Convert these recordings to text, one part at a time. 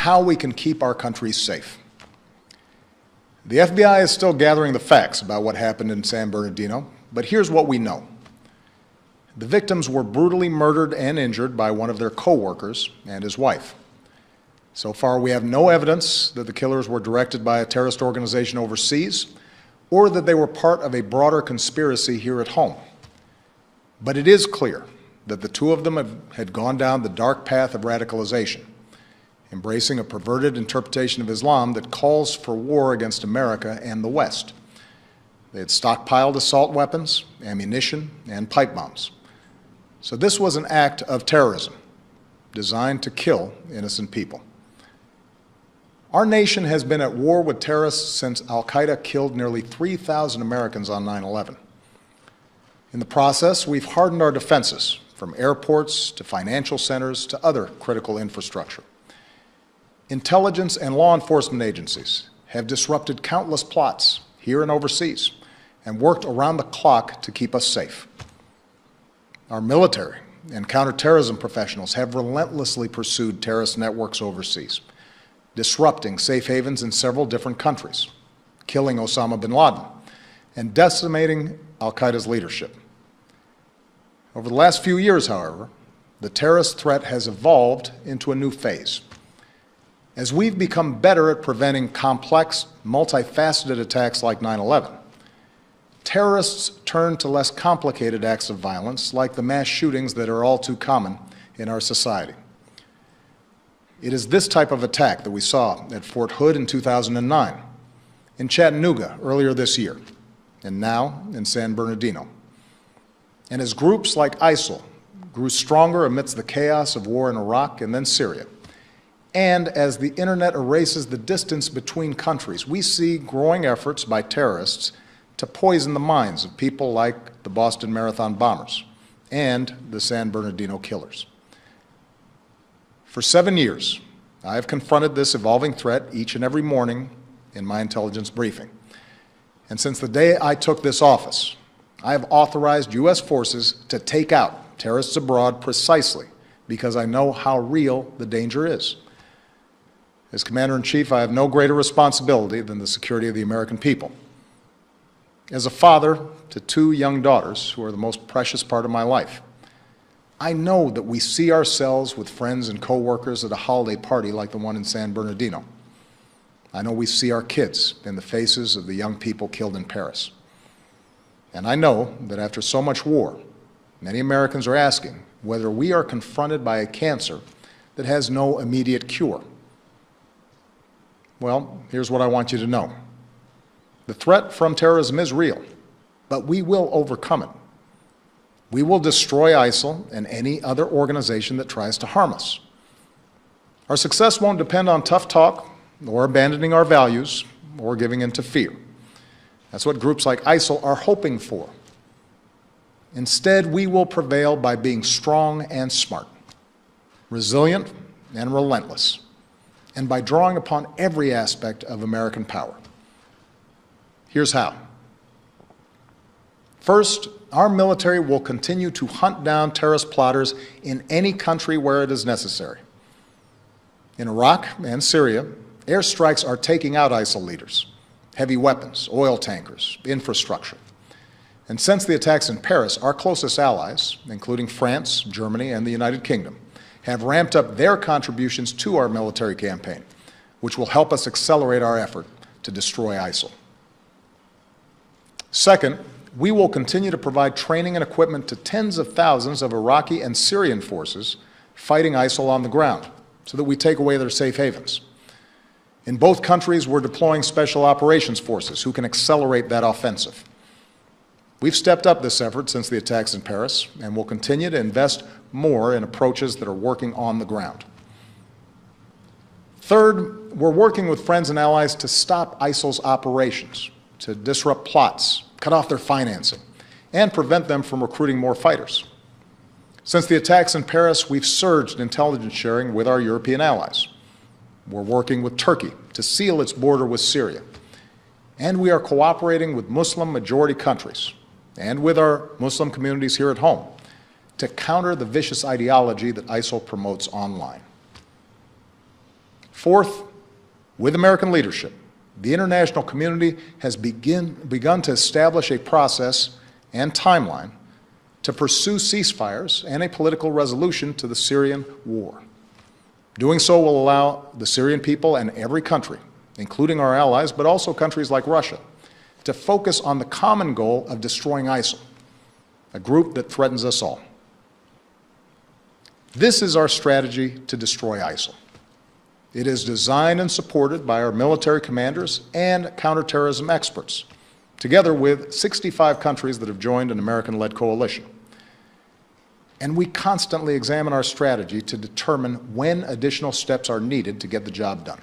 how we can keep our country safe. The FBI is still gathering the facts about what happened in San Bernardino, but here's what we know. The victims were brutally murdered and injured by one of their co-workers and his wife. So far, we have no evidence that the killers were directed by a terrorist organization overseas or that they were part of a broader conspiracy here at home. But it is clear that the two of them had gone down the dark path of radicalization, embracing a perverted interpretation of Islam that calls for war against America and the West. They had stockpiled assault weapons, ammunition, and pipe bombs. So this was an act of terrorism designed to kill innocent people. Our nation has been at war with terrorists since al-Qaeda killed nearly 3,000 Americans on 9/11. In the process, we've hardened our defenses, from airports to financial centers to other critical infrastructure. Intelligence and law enforcement agencies have disrupted countless plots here and overseas and worked around the clock to keep us safe. Our military and counterterrorism professionals have relentlessly pursued terrorist networks overseas, disrupting safe havens in several different countries, killing Osama bin Laden, and decimating al-Qaeda's leadership. Over the last few years, however, the terrorist threat has evolved into a new phase. As we've become better at preventing complex, multifaceted attacks like 9/11, terrorists turn to less complicated acts of violence like the mass shootings that are all too common in our society. It is this type of attack that we saw at Fort Hood in 2009, in Chattanooga earlier this year, and now in San Bernardino. And as groups like ISIL grew stronger amidst the chaos of war in Iraq and then Syria, and as the internet erases the distance between countries, we see growing efforts by terrorists to poison the minds of people like the Boston Marathon bombers and the San Bernardino killers. For 7 years, I have confronted this evolving threat each and every morning in my intelligence briefing. And since the day I took this office, I have authorized U.S. forces to take out terrorists abroad precisely because I know how real the danger is. As Commander-in-Chief, I have no greater responsibility than the security of the American people. As a father to 2 young daughters who are the most precious part of my life, I know that we see ourselves with friends and co-workers at a holiday party like the one in San Bernardino. I know we see our kids in the faces of the young people killed in Paris. And I know that after so much war, many Americans are asking whether we are confronted by a cancer that has no immediate cure. Well, here's what I want you to know. The threat from terrorism is real, but we will overcome it. We will destroy ISIL and any other organization that tries to harm us. Our success won't depend on tough talk or abandoning our values or giving in to fear. That's what groups like ISIL are hoping for. Instead, we will prevail by being strong and smart, resilient and relentless, and by drawing upon every aspect of American power. Here's how. First, our military will continue to hunt down terrorist plotters in any country where it is necessary. In Iraq and Syria, airstrikes are taking out ISIL leaders, heavy weapons, oil tankers, infrastructure. And since the attacks in Paris, our closest allies, including France, Germany, and the United Kingdom, have ramped up their contributions to our military campaign, which will help us accelerate our effort to destroy ISIL. Second, we will continue to provide training and equipment to tens of thousands of Iraqi and Syrian forces fighting ISIL on the ground so that we take away their safe havens. In both countries, we're deploying special operations forces who can accelerate that offensive. We've stepped up this effort since the attacks in Paris and will continue to invest more in approaches that are working on the ground. Third, we're working with friends and allies to stop ISIL's operations, to disrupt plots, cut off their financing, and prevent them from recruiting more fighters. Since the attacks in Paris, we've surged intelligence sharing with our European allies. We're working with Turkey to seal its border with Syria. And we are cooperating with Muslim-majority countries and with our Muslim communities here at home to counter the vicious ideology that ISIL promotes online. Fourth, with American leadership, the international community has begun to establish a process and timeline to pursue ceasefires and a political resolution to the Syrian war. Doing so will allow the Syrian people and every country, including our allies, but also countries like Russia, to focus on the common goal of destroying ISIL, a group that threatens us all. This is our strategy to destroy ISIL. It is designed and supported by our military commanders and counterterrorism experts, together with 65 countries that have joined an American-led coalition. And we constantly examine our strategy to determine when additional steps are needed to get the job done.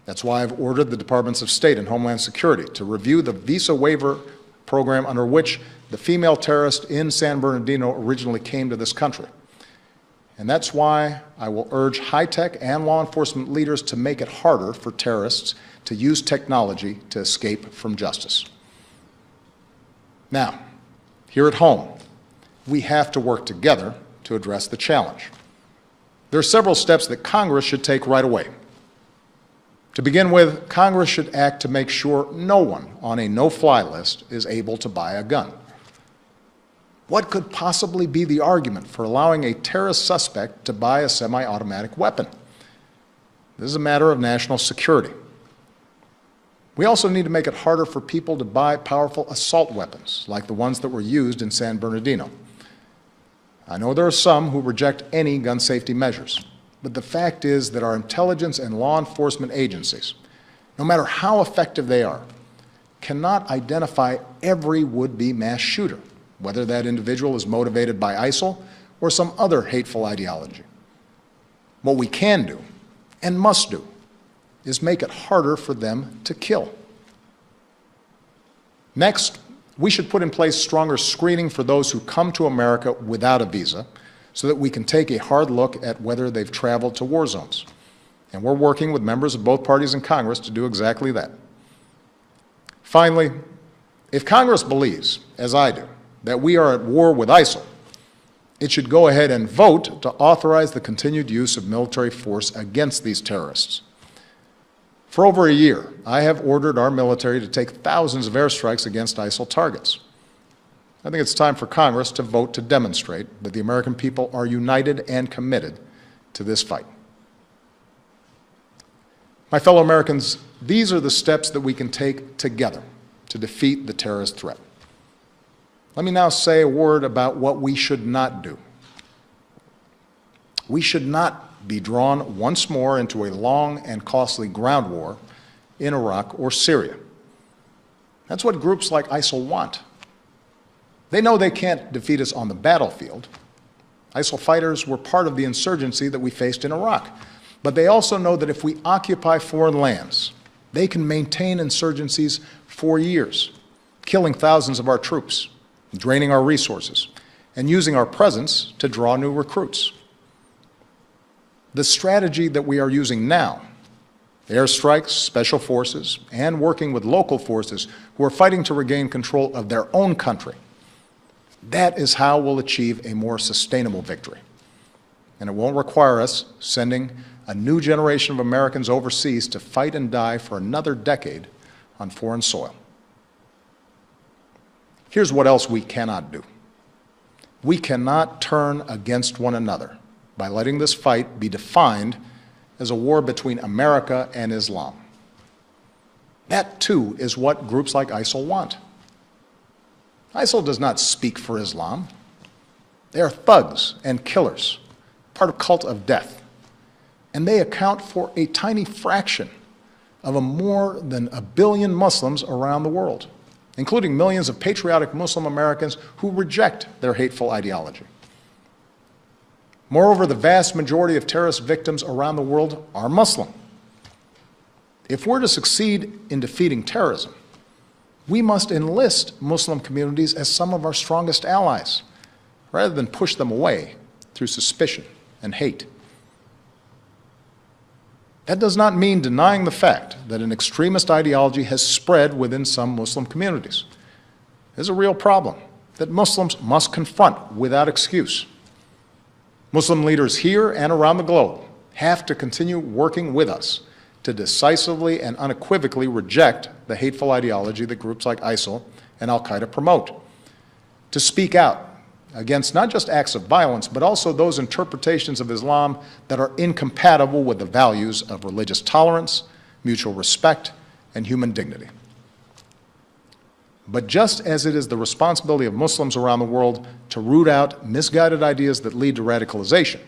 That's why I've ordered the Departments of State and Homeland Security to review the visa waiver program under which the female terrorist in San Bernardino originally came to this country. And that's why I will urge high-tech and law enforcement leaders to make it harder for terrorists to use technology to escape from justice. Now, here at home, we have to work together to address the challenge. There are several steps that Congress should take right away. To begin with, Congress should act to make sure no one on a no-fly list is able to buy a gun. What could possibly be the argument for allowing a terrorist suspect to buy a semi-automatic weapon? This is a matter of national security. We also need to make it harder for people to buy powerful assault weapons, like the ones that were used in San Bernardino. I know there are some who reject any gun safety measures, but the fact is that our intelligence and law enforcement agencies, no matter how effective they are, cannot identify every would-be mass shooter, whether that individual is motivated by ISIL or some other hateful ideology. What we can do, and must do, is make it harder for them to kill. Next, we should put in place stronger screening for those who come to America without a visa so that we can take a hard look at whether they've traveled to war zones. And we're working with members of both parties in Congress to do exactly that. Finally, if Congress believes, as I do, that we are at war with ISIL, it should go ahead and vote to authorize the continued use of military force against these terrorists. For over a year, I have ordered our military to take thousands of airstrikes against ISIL targets. I think it's time for Congress to vote to demonstrate that the American people are united and committed to this fight. My fellow Americans, these are the steps that we can take together to defeat the terrorist threat. Let me now say a word about what we should not do. We should not be drawn once more into a long and costly ground war in Iraq or Syria. That's what groups like ISIL want. They know they can't defeat us on the battlefield. ISIL fighters were part of the insurgency that we faced in Iraq. But they also know that if we occupy foreign lands, they can maintain insurgencies for years, killing thousands of our troops, draining our resources, and using our presence to draw new recruits. The strategy that we are using now, airstrikes, special forces, and working with local forces who are fighting to regain control of their own country, that is how we'll achieve a more sustainable victory. And it won't require us sending a new generation of Americans overseas to fight and die for another decade on foreign soil. Here's what else we cannot do. We cannot turn against one another by letting this fight be defined as a war between America and Islam. That, too, is what groups like ISIL want. ISIL does not speak for Islam. They are thugs and killers, part of a cult of death. And they account for a tiny fraction of more than 1 billion Muslims around the world, including millions of patriotic Muslim Americans who reject their hateful ideology. Moreover, the vast majority of terrorist victims around the world are Muslim. If we're to succeed in defeating terrorism, we must enlist Muslim communities as some of our strongest allies, rather than push them away through suspicion and hate. That does not mean denying the fact that an extremist ideology has spread within some Muslim communities. It is a real problem that Muslims must confront without excuse. Muslim leaders here and around the globe have to continue working with us to decisively and unequivocally reject the hateful ideology that groups like ISIL and al-Qaeda promote, to speak out against not just acts of violence, but also those interpretations of Islam that are incompatible with the values of religious tolerance, mutual respect, and human dignity. But just as it is the responsibility of Muslims around the world to root out misguided ideas that lead to radicalization,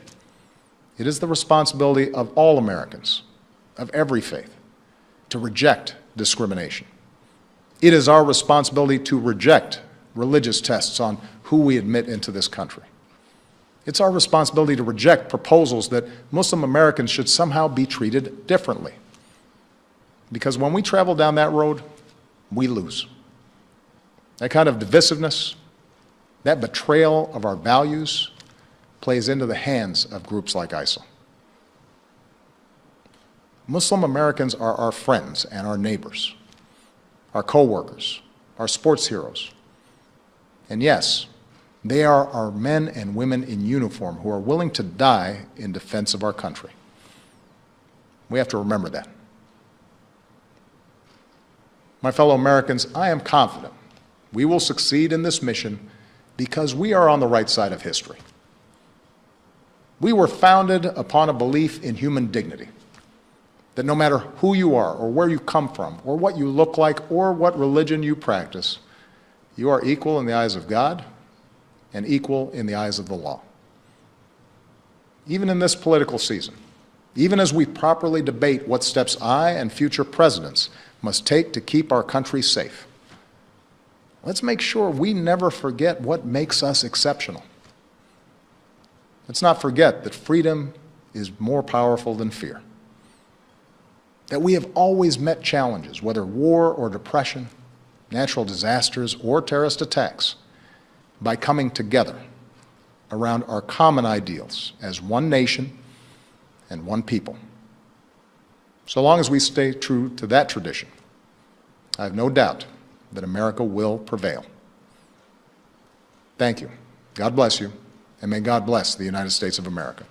it is the responsibility of all Americans, of every faith, to reject discrimination. It is our responsibility to reject religious tests on who we admit into this country. It's our responsibility to reject proposals that Muslim Americans should somehow be treated differently. Because when we travel down that road, we lose. That kind of divisiveness, that betrayal of our values, plays into the hands of groups like ISIL. Muslim Americans are our friends and our neighbors, our co-workers, our sports heroes. And yes, they are our men and women in uniform who are willing to die in defense of our country. We have to remember that. My fellow Americans, I am confident we will succeed in this mission because we are on the right side of history. We were founded upon a belief in human dignity, that no matter who you are or where you come from or what you look like or what religion you practice, you are equal in the eyes of God and equal in the eyes of the law. Even in this political season, even as we properly debate what steps I and future presidents must take to keep our country safe, let's make sure we never forget what makes us exceptional. Let's not forget that freedom is more powerful than fear, that we have always met challenges, whether war or depression, natural disasters or terrorist attacks, by coming together around our common ideals as one nation and one people. So long as we stay true to that tradition, I have no doubt that America will prevail. Thank you. God bless you, and may God bless the United States of America.